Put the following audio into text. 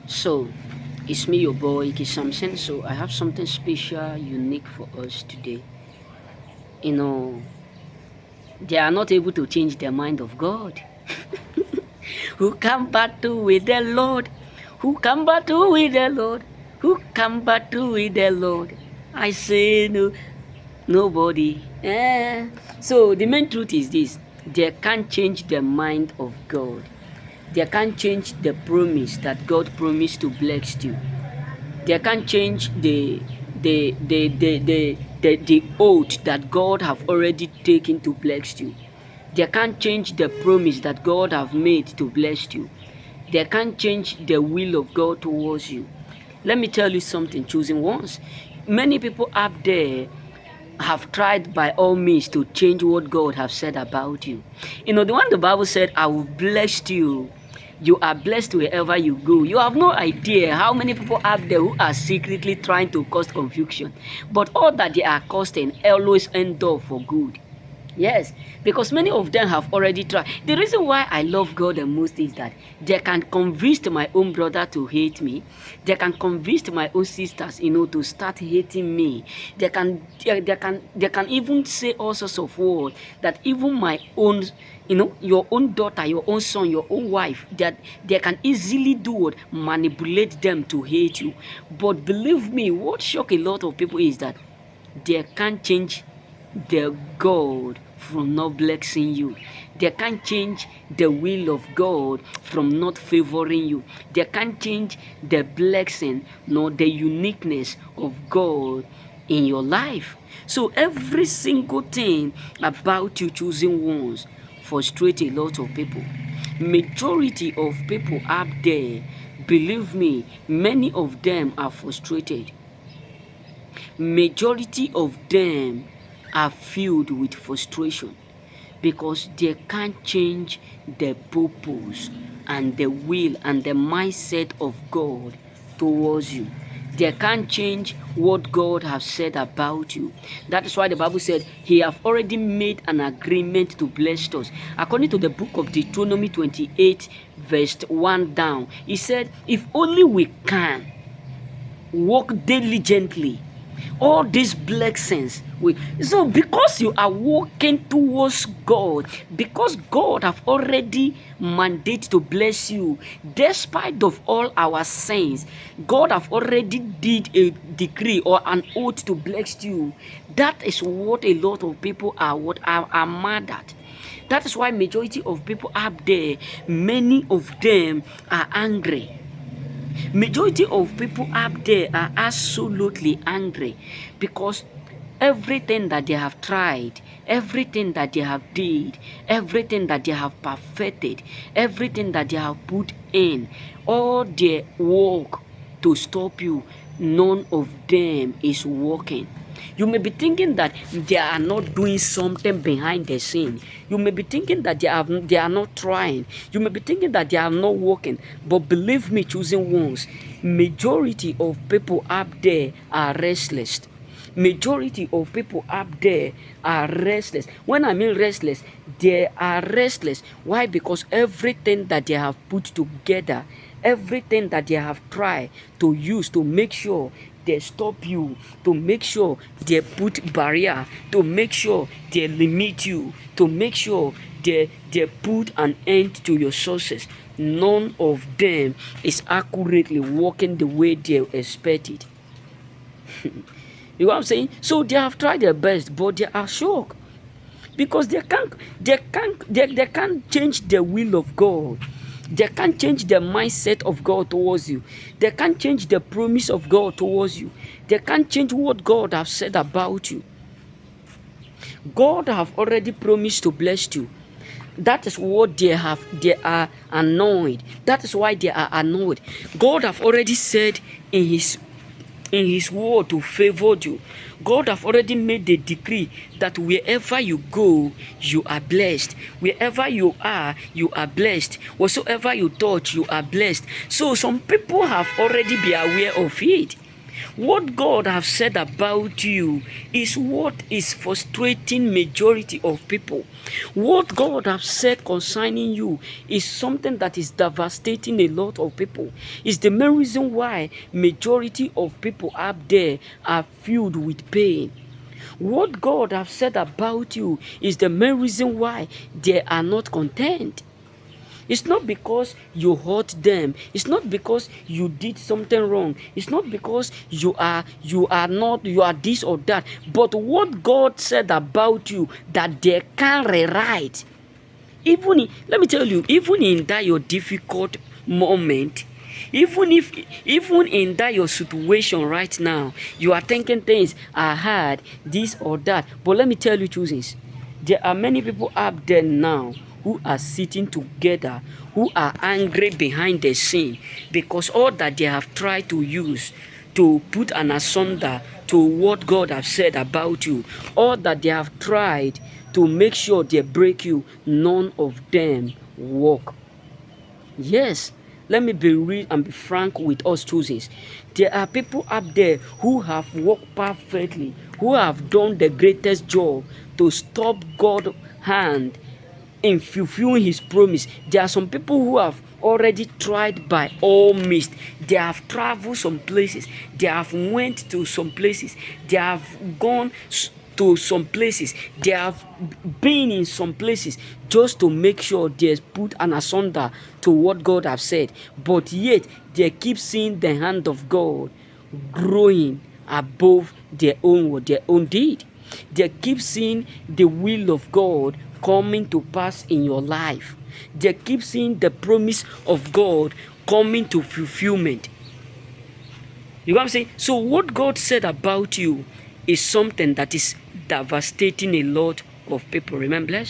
So, it's me, your boy, Iki Samson. So, I have something special, unique for us today. You know, they are not able to change the mind of God. Who can battle with the Lord? Who can battle with the Lord? Who can battle with the Lord? I say no, nobody. So, the main truth is this: they can't change the mind of God. They can't change the promise that God promised to bless you. They can't change the oath that God have already taken to bless you. They can't change the promise that God have made to bless you. They can't change the will of God towards you. Let me tell you something, choosing ones. Many people up there have tried by all means to change what God have said about you. You know, the one the Bible said, I will bless you. You are blessed wherever you go. You have no idea how many people out there who are secretly trying to cause confusion. But all that they are causing always end up for good. Yes, because many of them have already tried. The reason why I love God the most is that they can convince my own brother to hate me. They can convince my own sisters, to start hating me. They can even say all sorts of words that even my own, your own daughter, your own son, your own wife, that they can easily do what? Manipulate them to hate you. But believe me, what shock a lot of people is that they can't change the God from not blessing you. They can't change the will of God from not favoring you. They can't change the blessing nor the uniqueness of God in your life. So every single thing about you choosing ones frustrate a lot of people. Majority of people out there, believe me, many of them are frustrated. Majority of them are filled with frustration because they can't change the purpose and the will and the mindset of God towards you. They can't change what God has said about you. That is why the Bible said he have already made an agreement to bless us. According to the book of Deuteronomy 28 verse 1 down, he said, if only we can work diligently, all these blessings so because you are working towards God, because God have already mandated to bless you, despite of all our sins, God have already did a decree or an oath to bless you. That is what a lot of people are mad at. That is why majority of people up there, many of them are angry. Majority of people up there are absolutely angry because everything that they have tried, everything that they have did, everything that they have perfected, everything that they have put in, all their work to stop you, none of them is working. You may be thinking that they are not doing something behind the scene. You may be thinking that they are not trying. You may be thinking that they are not working. But believe me, choosing ones, majority of people up there are restless. Majority of people up there are restless. When I mean restless, they are restless. Why? Because everything that they have put together, everything that they have tried to use to make sure they stop you, to make sure they put barrier, to make sure they limit you, to make sure they put an end to your sources, none of them is accurately working the way they expected. You know what I'm saying? So they have tried their best, but they are shocked because they can't change the will of God. They can't change the mindset of God towards you. They can't change the promise of God towards you. They can't change what God has said about you. God have already promised to bless you. That is what they have. They are annoyed. That is why they are annoyed. God have already said in his word to favor you. God have already made the decree that wherever you go, you are blessed. Wherever you are blessed. Whatsoever you touch, you are blessed. So some people have already been aware of it. What God has said about you is what is frustrating majority of people. What God has said concerning you is something that is devastating a lot of people. It's the main reason why majority of people out there are filled with pain. What God has said about you is the main reason why they are not content. It's not because you hurt them. It's not because you did something wrong. It's not because you are this or that. But what God said about you that they can rewrite. Let me tell you, even in that your difficult moment, even in that your situation right now, you are thinking things are hard, this or that. But let me tell you two things. There are many people out there now who are sitting together, who are angry behind the scene because all that they have tried to use to put an asunder to what God has said about you, all that they have tried to make sure they break you, none of them work. Yes, let me be real and be frank with us choosers. There are people up there who have worked perfectly, who have done the greatest job to stop God's hand in fulfilling his promise. There are some people who have already tried by all means. They have traveled some places. They have went to some places. They have gone to some places. They have been in some places just to make sure they put an asunder to what God has said. But yet they keep seeing the hand of God growing above their own deed. They keep seeing the will of God coming to pass in your life. They keep seeing the promise of God coming to fulfillment. You know what I'm saying? So what God said about you is something that is devastating a lot of people. Remember, bless.